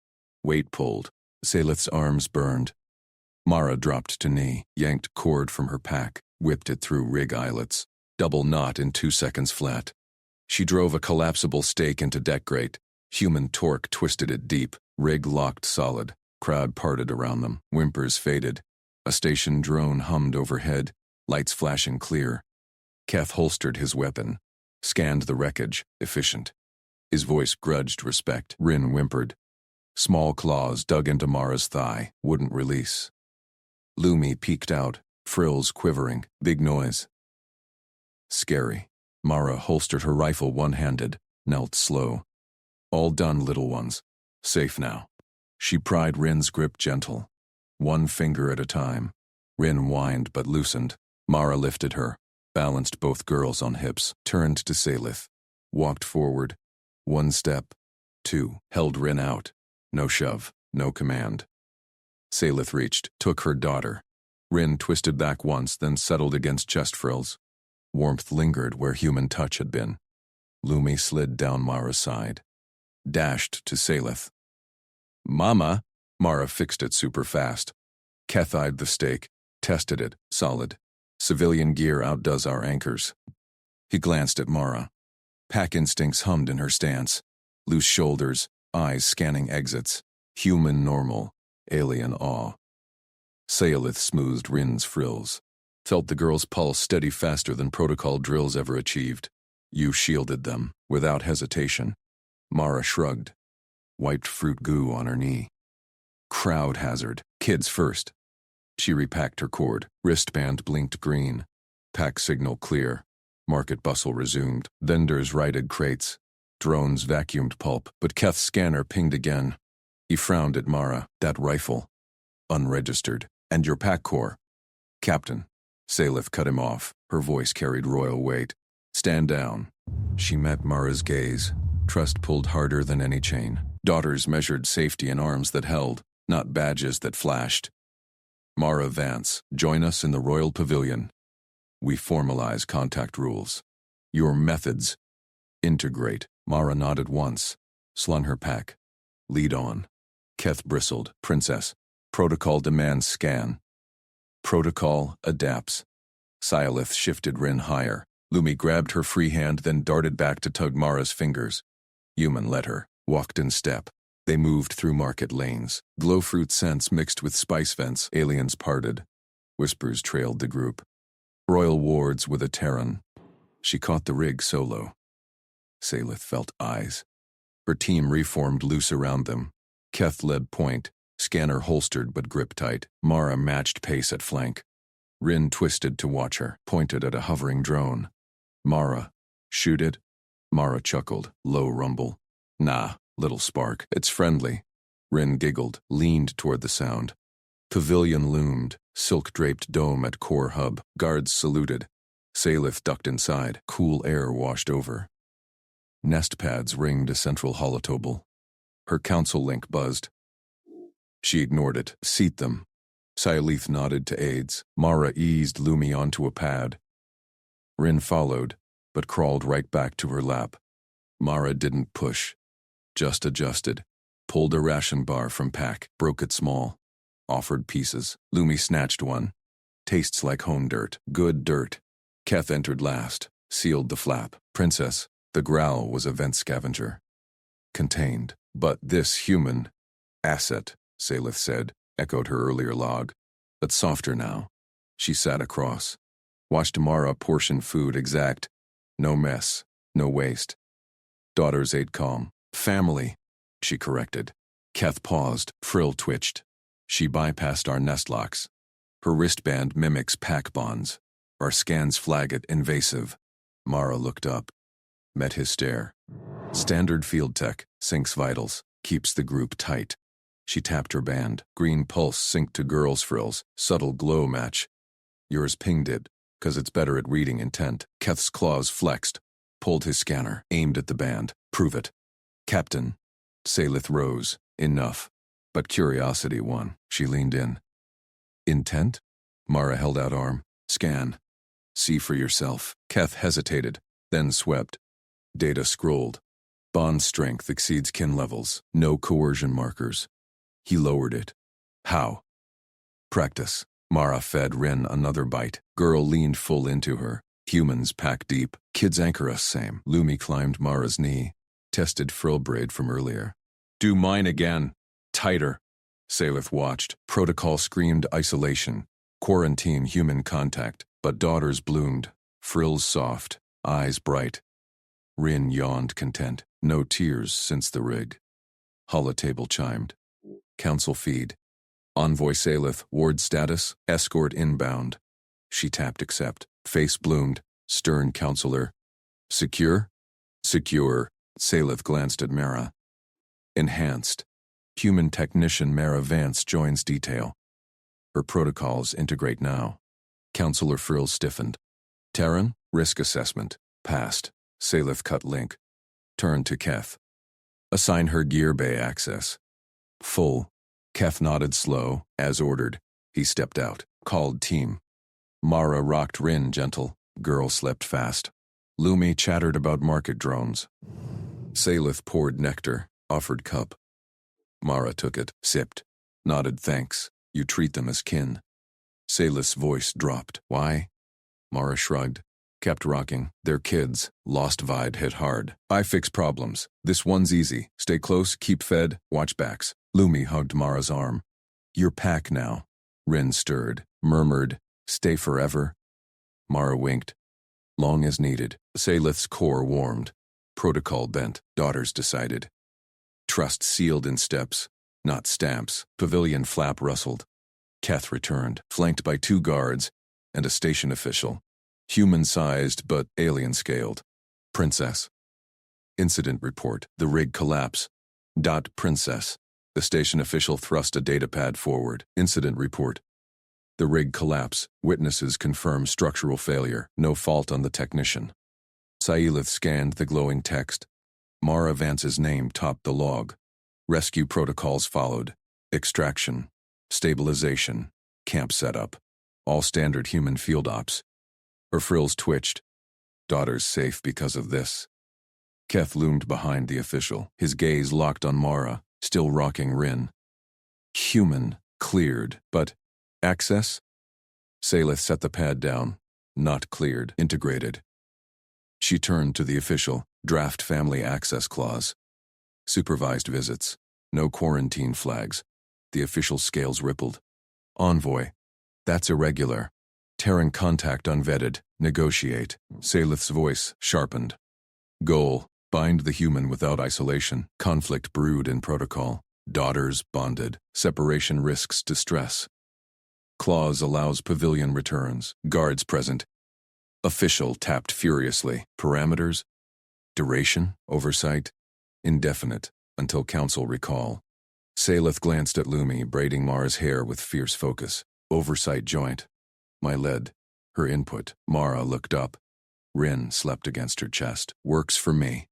Weight pulled. Zalith's arms burned. Mara dropped to knee, yanked cord from her pack, whipped it through rig eyelets. Double knot in 2 seconds flat. She drove a collapsible stake into deck grate. Human torque twisted it deep. Rig locked solid. Crowd parted around them. Whimpers faded. A station drone hummed overhead, lights flashing clear. Keth holstered his weapon, scanned the wreckage, efficient. His voice grudged respect. Rin whimpered. Small claws dug into Mara's thigh, wouldn't release. Lumi peeked out, frills quivering, big noise. Scary. Mara holstered her rifle one-handed, knelt slow. All done, little ones. Safe now. She pried Rin's grip gentle. One finger at a time. Rin whined but loosened. Mara lifted her, balanced both girls on hips, turned to Salith. Walked forward. 1 step. 2. Held Rin out. No shove, no command. Salith reached, took her daughter. Rin twisted back once, then settled against chest frills. Warmth lingered where human touch had been. Lumi slid down Mara's side. Dashed to Salith. Mama! Mara fixed it super fast. Keth eyed the stake, tested it, solid. Civilian gear outdoes our anchors. He glanced at Mara. Pack instincts hummed in her stance. Loose shoulders, eyes scanning exits. Human normal, alien awe. Salith smoothed Rin's frills. Felt the girl's pulse steady faster than protocol drills ever achieved. You shielded them, without hesitation. Mara shrugged. Wiped fruit goo on her knee. Crowd hazard, kids first. She repacked her cord. Wristband blinked green. Pack signal clear. Market bustle resumed. Vendors righted crates. Drones vacuumed pulp, but Keth's scanner pinged again. He frowned at Mara. That rifle. Unregistered. And your pack core. Captain. Salith cut him off. Her voice carried royal weight. Stand down. She met Mara's gaze. Trust pulled harder than any chain. Daughters measured safety in arms that held, not badges that flashed. Mara Vance, join us in the Royal Pavilion. We formalize contact rules. Your methods. Integrate. Mara nodded once, slung her pack. Lead on. Keth bristled. Princess. Protocol demands scan. Protocol adapts. Salith shifted Rin higher. Lumi grabbed her free hand, then darted back to tug Mara's fingers. Human let her. Walked in step. They moved through market lanes. Glowfruit scents mixed with spice vents. Aliens parted. Whispers trailed the group. Royal wards with a Terran. She caught the rig solo. Salith felt eyes. Her team reformed loose around them. Keth led point. Scanner holstered but grip tight. Mara matched pace at flank. Rin twisted to watch her. Pointed at a hovering drone. Mara. Shoot it? Mara chuckled. Low rumble. Nah, little spark. It's friendly. Rin giggled, leaned toward the sound. Pavilion loomed, silk-draped dome at core hub. Guards saluted. Salith ducked inside. Cool air washed over. Nest pads ringed a central holotobel. Her council link buzzed. She ignored it. Seat them. Salith nodded to aides. Mara eased Lumi onto a pad. Rin followed, but crawled right back to her lap. Mara didn't push. Just adjusted. Pulled a ration bar from pack. Broke it small. Offered pieces. Lumi snatched one. Tastes like home dirt. Good dirt. Keth entered last. Sealed the flap. Princess. The growl was a vent scavenger. Contained. But this human asset, Salith said, echoed her earlier log. But softer now. She sat across. Watched Mara portion food exact. No mess. No waste. Daughters ate calm. Family, she corrected. Keth paused. Frill twitched. She bypassed our nest locks. Her wristband mimics pack bonds. Our scans flag it invasive. Mara looked up. Met his stare. Standard field tech, syncs vitals, keeps the group tight. She tapped her band. Green pulse synced to girl's frills. Subtle glow match. Yours pinged it, 'cause it's better at reading intent. Keth's claws flexed. Pulled his scanner. Aimed at the band. Prove it. Captain. Salith rose. Enough. But curiosity won. She leaned in. Intent? Mara held out arm. Scan. See for yourself. Keth hesitated, then swept. Data scrolled. Bond strength exceeds kin levels. No coercion markers. He lowered it. How? Practice. Mara fed Rin another bite. Girl leaned full into her. Humans pack deep. Kids anchor us same. Lumi climbed Mara's knee. Tested frill braid from earlier. Do mine again. Tighter. Salith watched. Protocol screamed isolation. Quarantine human contact, but daughters bloomed, frills soft, eyes bright. Rin yawned content. No tears since the rig. Holotable chimed. Council feed. Envoy Salith, ward status, escort inbound. She tapped accept. Face bloomed. Stern counselor. Secure? Secure. Salith glanced at Mara. Enhanced. Human technician Mara Vance joins detail. Her protocols integrate now. Counselor Frill stiffened. Terran, risk assessment. Passed. Salith cut link. Turned to Keth. Assign her gear bay access. Full. Keth nodded slow, as ordered. He stepped out. Called team. Mara rocked Rin gentle. Girl slept fast. Lumi chattered about market drones. Salith poured nectar, offered cup. Mara took it, sipped. Nodded thanks. You treat them as kin. Salith's voice dropped. Why? Mara shrugged. Kept rocking. They're kids. Lost vibe hit hard. I fix problems. This one's easy. Stay close, keep fed, watch backs. Lumi hugged Mara's arm. You're pack now. Rin stirred, murmured, stay forever. Mara winked. Long as needed. Salith's core warmed. Protocol bent. Daughters decided. Trust sealed in steps, not stamps. Pavilion flap rustled. Keth returned, flanked by 2 guards and a station official. Human-sized but alien-scaled. Princess. Incident report. The rig collapse. Princess. The station official thrust a datapad forward. Incident report. The rig collapse. Witnesses confirm structural failure. No fault on the technician. Sailith scanned the glowing text. Mara Vance's name topped the log. Rescue protocols followed. Extraction. Stabilization. Camp setup. All standard human field ops. Her frills twitched. Daughter's safe because of this. Keth loomed behind the official, his gaze locked on Mara, still rocking Rin. Human, cleared, but access? Salith set the pad down. Not cleared, integrated. She turned to the official, draft family access clause. Supervised visits. No quarantine flags. The official scales rippled. Envoy. That's irregular. Terran contact unvetted. Negotiate. Salith's voice sharpened. Goal. Bind the human without isolation. Conflict brewed in protocol. Daughters bonded. Separation risks distress. Clause allows pavilion returns. Guards present. Official tapped furiously. Parameters? Duration? Oversight? Indefinite, until council recall. Salith glanced at Lumi, braiding Mara's hair with fierce focus. Oversight joint. My lead. Her input. Mara looked up. Rin slept against her chest. Works for me.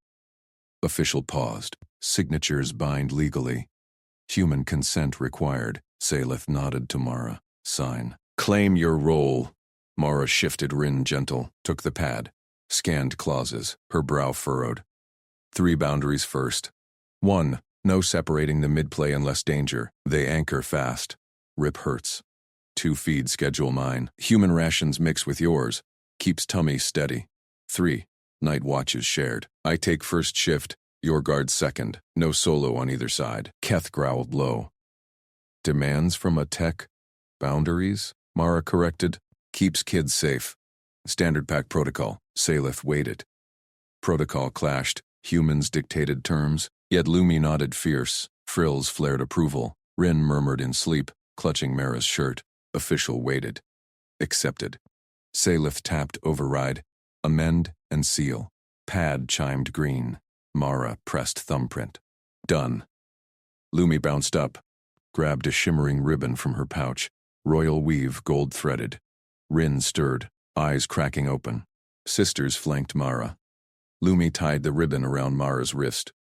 Official paused. Signatures bind legally. Human consent required. Salith nodded to Mara. Sign. Claim your role. Mara shifted Rin gentle, took the pad. Scanned clauses, her brow furrowed. 3 boundaries first. 1. No separating the midplay unless danger. They anchor fast. Rip hurts. 2 feed schedule mine. Human rations mix with yours. Keeps tummy steady. 3. Night watches shared. I take first shift, your guard second. No solo on either side. Keth growled low. Demands from a tech? Boundaries? Mara corrected. Keeps kids safe. Standard pack protocol. Salith waited. Protocol clashed. Humans dictated terms. Yet Lumi nodded fierce. Frills flared approval. Rin murmured in sleep, clutching Mara's shirt. Official waited. Accepted. Salith tapped override. Amend and seal. Pad chimed green. Mara pressed thumbprint. Done. Lumi bounced up. Grabbed a shimmering ribbon from her pouch. Royal weave gold-threaded. Rin stirred, eyes cracking open. Sisters flanked Mara. Lumi tied the ribbon around Mara's wrist.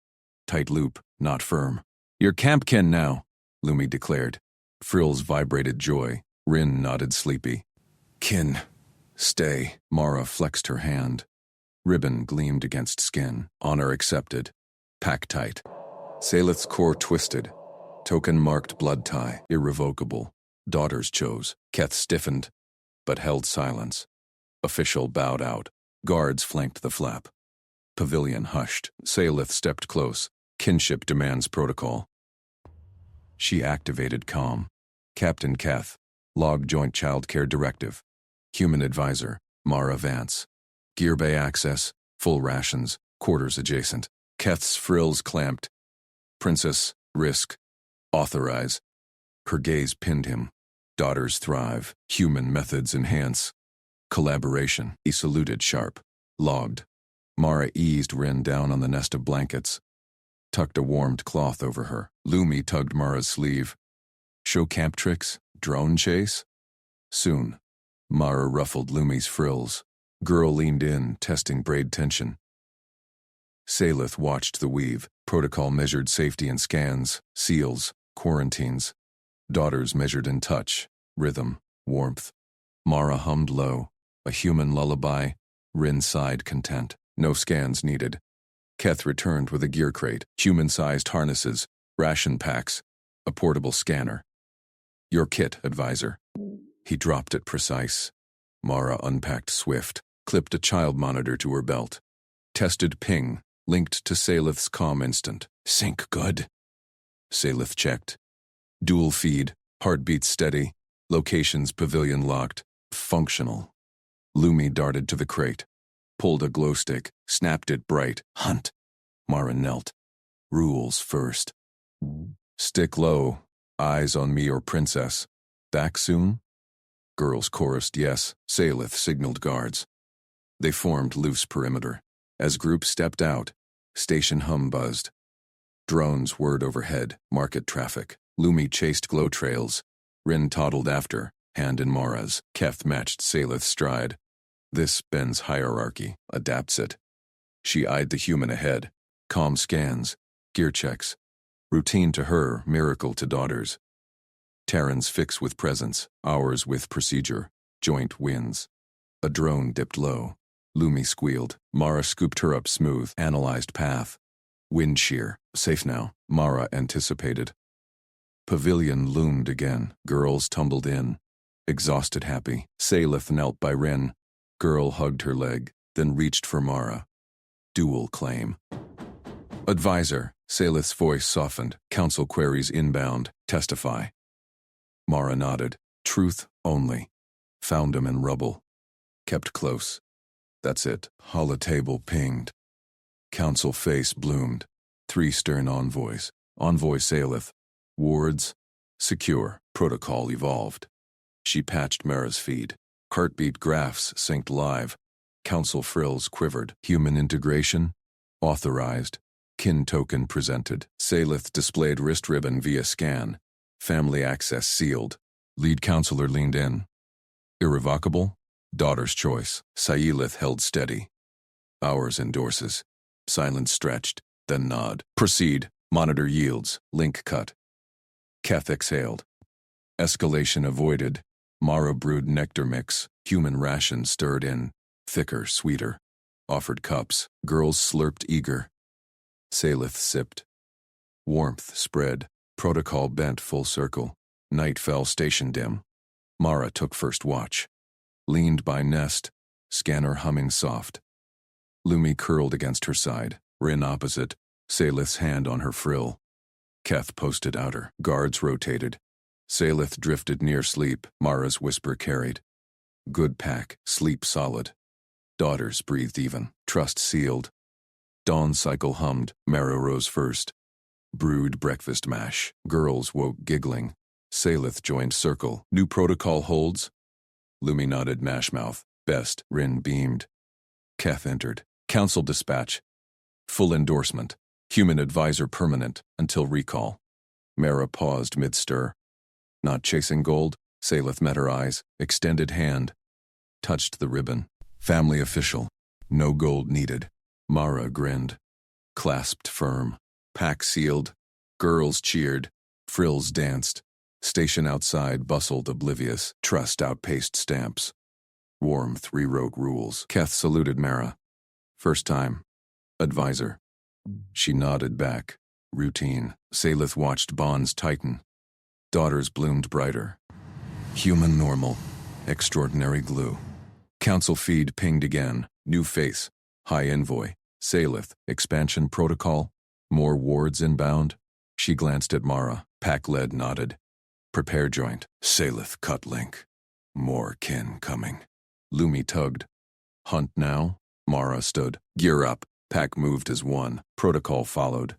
Tight loop, not firm. You're campkin now, Lumi declared. Frills vibrated joy. Rin nodded sleepy. Kin. Stay. Mara flexed her hand. Ribbon gleamed against skin. Honor accepted. Pack tight. Salith's core twisted. Token marked blood tie. Irrevocable. Daughters chose. Keth stiffened, but held silence. Official bowed out. Guards flanked the flap. Pavilion hushed. Salith stepped close. Kinship demands protocol. She activated calm. Captain Keth. Log Joint Child Care Directive. Human Advisor, Mara Vance. Gear Bay access, full rations, quarters adjacent. Keth's frills clamped. Princess, risk. Authorize. Her gaze pinned him. Daughters thrive. Human methods enhance. Collaboration. He saluted sharp. Logged. Mara eased Rin down on the nest of blankets. Tucked a warmed cloth over her. Lumi tugged Mara's sleeve. Show camp tricks? Drone chase? Soon. Mara ruffled Lumi's frills. Girl leaned in, testing braid tension. Salith watched the weave. Protocol measured safety in scans, seals, quarantines. Daughters measured in touch, rhythm, warmth. Mara hummed low. A human lullaby. Rin sighed content. No scans needed. Keth returned with a gear crate, human-sized harnesses, ration packs, a portable scanner. Your kit, advisor. He dropped it precise. Mara unpacked swift, clipped a child monitor to her belt. Tested ping, linked to Salith's comm instant. Sync good. Salith checked. Dual feed, heartbeat steady, locations pavilion locked, functional. Lumi darted to the crate. Pulled a glow stick, snapped it bright. Hunt. Mara knelt. Rules first. Stick low. Eyes on me or princess. Back soon? Girls chorused yes. Salith signaled guards. They formed loose perimeter. As group stepped out, station hum buzzed. Drones whirred overhead, market traffic. Lumi chased glow trails. Rin toddled after, hand in Mara's. Keth matched Salith's stride. This bends hierarchy, adapts it. She eyed the human ahead. Comm scans, gear checks. Routine to her, miracle to daughters. Terrans fix with presence, ours with procedure. Joint wins. A drone dipped low. Lumi squealed. Mara scooped her up smooth, analyzed path. Wind shear, safe now, Mara anticipated. Pavilion loomed again. Girls tumbled in. Exhausted happy. Salith knelt by Rin. Girl hugged her leg, then reached for Mara. Dual claim. Advisor, Salith's voice softened. Council queries inbound. Testify. Mara nodded. Truth only. Found him in rubble. Kept close. That's it. Holotable pinged. Council face bloomed. 3 stern envoys. Envoy Salith. Wards. Secure. Protocol evolved. She patched Mara's feed. Heartbeat graphs synced live. Council frills quivered. Human integration? Authorized. Kin token presented. Salith displayed wrist ribbon via scan. Family access sealed. Lead counselor leaned in. Irrevocable? Daughter's choice. Sailith held steady. Ours endorses. Silence stretched, then nod. Proceed. Monitor yields. Link cut. Keth exhaled. Escalation avoided. Mara brewed nectar mix. Human ration stirred in. Thicker, sweeter. Offered cups. Girls slurped eager. Salith sipped. Warmth spread. Protocol bent full circle. Night fell station dim. Mara took first watch. Leaned by nest. Scanner humming soft. Lumi curled against her side. Rin opposite. Salith's hand on her frill. Keth posted outer. Guards rotated. Salith drifted near sleep. Mara's whisper carried. Good pack. Sleep solid. Daughters breathed even. Trust sealed. Dawn cycle hummed. Mara rose first. Brewed breakfast mash. Girls woke giggling. Salith joined circle. New protocol holds? Lumi nodded mashmouth. Best. Rin beamed. Keth entered. Council dispatch. Full endorsement. Human advisor permanent until recall. Mara paused mid-stir. Not chasing gold? Salith met her eyes. Extended hand. Touched the ribbon. Family official. No gold needed. Mara grinned. Clasped firm. Pack sealed. Girls cheered. Frills danced. Station outside bustled oblivious. Trust outpaced stamps. Warmth rewrote rules. Keth saluted Mara. First time. Advisor. She nodded back. Routine. Salith watched bonds tighten. Daughters bloomed brighter. Human normal. Extraordinary glue. Council feed pinged again. New face. High envoy. Salith. Expansion protocol. More wards inbound. She glanced at Mara. Pack-led nodded. Prepare joint. Salith cut link. More kin coming. Lumi tugged. Hunt now? Mara stood. Gear up. Pack moved as one. Protocol followed.